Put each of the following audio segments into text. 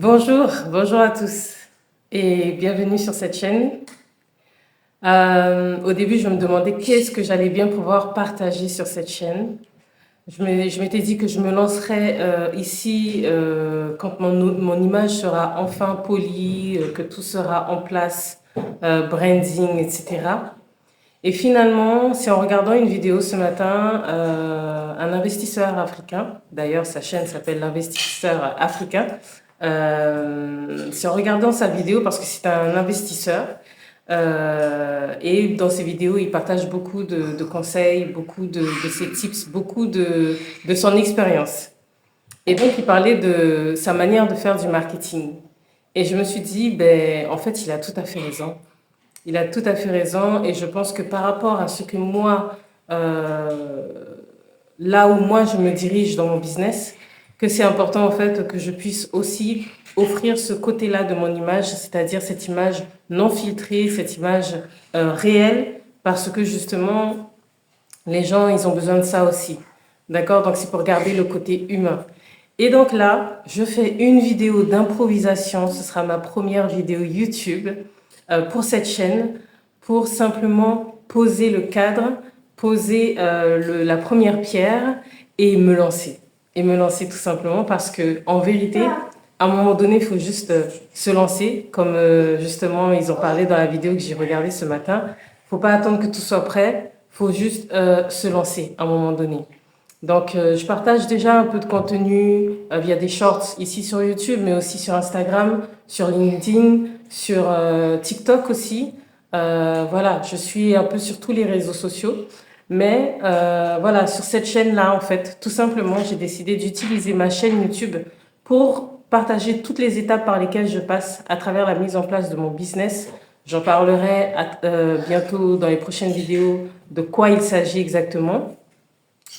Bonjour à tous et bienvenue sur cette chaîne. Au début, je me demandais qu'est-ce que j'allais bien pouvoir partager sur cette chaîne. Je m'étais dit que je me lancerais ici quand mon image sera enfin polie, que tout sera en place, branding, etc. Et finalement, c'est en regardant une vidéo ce matin, un investisseur africain, d'ailleurs sa chaîne s'appelle l'Investisseur africain, c'est en regardant sa vidéo parce que c'est un investisseur et dans ses vidéos, il partage beaucoup de conseils, beaucoup de ses tips, beaucoup de son expérience. Et donc, il parlait de sa manière de faire du marketing. Et je me suis dit, ben, en fait, il a tout à fait raison. Il a tout à fait raison et je pense que par rapport à ce que moi, là où moi je me dirige dans mon business, que c'est important en fait que je puisse aussi offrir ce côté-là de mon image, c'est-à-dire cette image non filtrée, cette image réelle, parce que justement, les gens, ils ont besoin de ça aussi. D'accord? Donc c'est pour garder le côté humain. Et donc là, je fais une vidéo d'improvisation, ce sera ma première vidéo YouTube pour cette chaîne, pour simplement poser le cadre, poser la première pierre et me lancer. Et me lancer tout simplement parce que en vérité, à un moment donné, il faut juste se lancer, comme justement ils ont parlé dans la vidéo que j'ai regardée ce matin. Il ne faut pas attendre que tout soit prêt, il faut juste se lancer à un moment donné. Donc, je partage déjà un peu de contenu via des shorts ici sur YouTube, mais aussi sur Instagram, sur LinkedIn, sur TikTok aussi. Voilà, je suis un peu sur tous les réseaux sociaux. Mais voilà, sur cette chaîne-là, en fait, tout simplement, j'ai décidé d'utiliser ma chaîne YouTube pour partager toutes les étapes par lesquelles je passe à travers la mise en place de mon business. J'en parlerai bientôt dans les prochaines vidéos de quoi il s'agit exactement.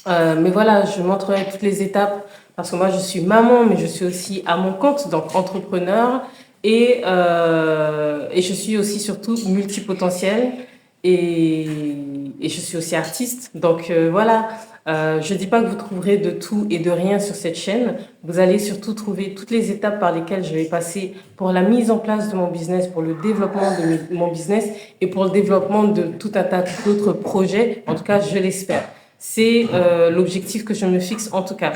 Mais voilà, je montrerai toutes les étapes parce que moi, je suis maman, mais je suis aussi à mon compte, donc entrepreneur. Et je suis aussi surtout multipotentielle et, et je suis aussi artiste. Donc voilà, je dis pas que vous trouverez de tout et de rien sur cette chaîne. Vous allez surtout trouver toutes les étapes par lesquelles je vais passer pour la mise en place de mon business, pour le développement de mon business et pour le développement de tout un tas d'autres projets. En tout cas, je l'espère. C'est l'objectif que je me fixe en tout cas.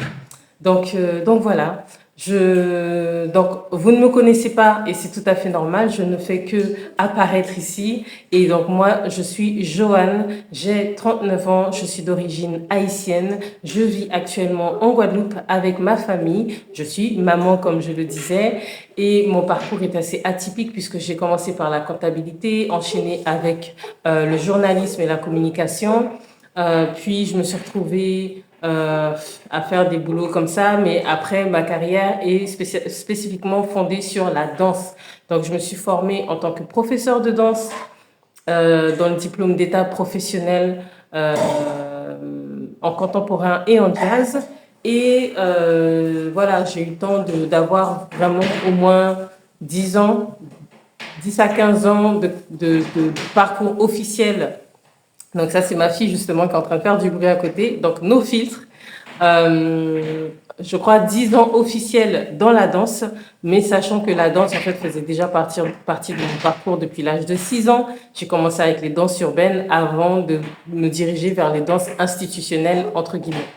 Donc voilà. Donc vous ne me connaissez pas et c'est tout à fait normal. Je ne fais que apparaître ici. Et donc moi, je suis Joanne. J'ai 39 ans. Je suis d'origine haïtienne. Je vis actuellement en Guadeloupe avec ma famille. Je suis maman, comme je le disais. Et mon parcours est assez atypique puisque j'ai commencé par la comptabilité, enchaîné avec le journalisme et la communication. Puis je me suis retrouvée à faire des boulots comme ça, mais après ma carrière est spécifiquement fondée sur la danse. Donc je me suis formée en tant que professeur de danse dans le diplôme d'état professionnel en contemporain et en jazz. Et voilà, j'ai eu le temps d'avoir vraiment au moins 10 ans, 10 à 15 ans de parcours officiel. Donc ça, c'est ma fille justement qui est en train de faire du bruit à côté. Donc nos filtres, je crois 10 ans officiels dans la danse, mais sachant que la danse en fait faisait déjà partie de mon parcours depuis l'âge de 6 ans. J'ai commencé avec les danses urbaines avant de me diriger vers les danses institutionnelles entre guillemets.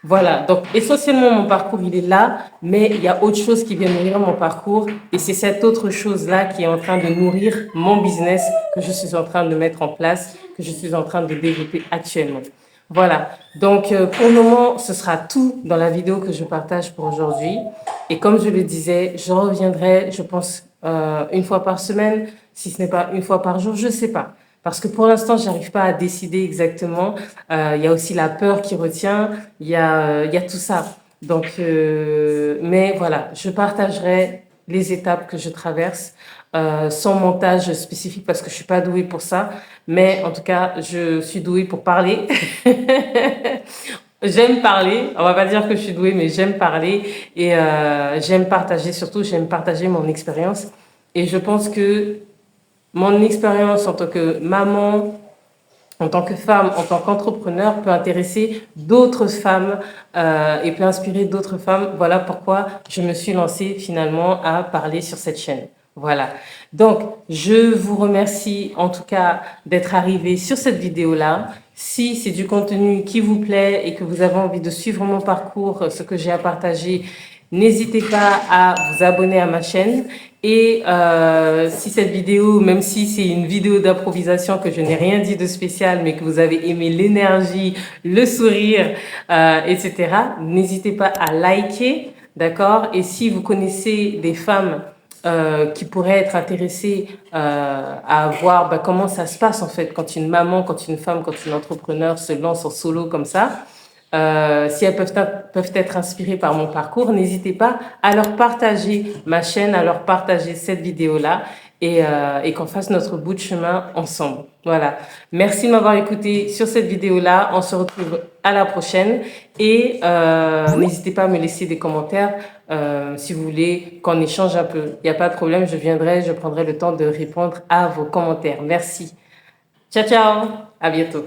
Voilà, donc essentiellement mon parcours il est là, mais il y a autre chose qui vient nourrir mon parcours et c'est cette autre chose-là qui est en train de nourrir mon business que je suis en train de mettre en place, que je suis en train de développer actuellement. Voilà, donc pour le moment ce sera tout dans la vidéo que je partage pour aujourd'hui et comme je le disais, je reviendrai je pense une fois par semaine, si ce n'est pas une fois par jour, je sais pas. Parce que pour l'instant, j'arrive pas à décider exactement. Il y a aussi la peur qui retient. Il y a tout ça. Donc, mais voilà, je partagerai les étapes que je traverse sans montage spécifique parce que je suis pas douée pour ça. Mais en tout cas, je suis douée pour parler. J'aime parler. On va pas dire que je suis douée, mais j'aime parler et j'aime partager. Surtout, j'aime partager mon expérience. Et je pense que mon expérience en tant que maman, en tant que femme, en tant qu'entrepreneur, peut intéresser d'autres femmes et peut inspirer d'autres femmes. Voilà pourquoi je me suis lancée finalement à parler sur cette chaîne. Voilà. Donc, je vous remercie en tout cas d'être arrivé sur cette vidéo-là. Si c'est du contenu qui vous plaît et que vous avez envie de suivre mon parcours, ce que j'ai à partager, n'hésitez pas à vous abonner à ma chaîne. Et si cette vidéo, même si c'est une vidéo d'improvisation, que je n'ai rien dit de spécial, mais que vous avez aimé l'énergie, le sourire, etc., n'hésitez pas à liker, d'accord? Et si vous connaissez des femmes qui pourraient être intéressées à voir comment ça se passe en fait quand une maman, quand une femme, quand une entrepreneur se lance en solo comme ça, si elles peuvent être inspirées par mon parcours, n'hésitez pas à leur partager ma chaîne, à leur partager cette vidéo-là et qu'on fasse notre bout de chemin ensemble. Voilà. Merci de m'avoir écouté sur cette vidéo-là. On se retrouve à la prochaine et n'hésitez pas à me laisser des commentaires si vous voulez qu'on échange un peu. Il n'y a pas de problème, je prendrai le temps de répondre à vos commentaires. Merci. Ciao, ciao. À bientôt.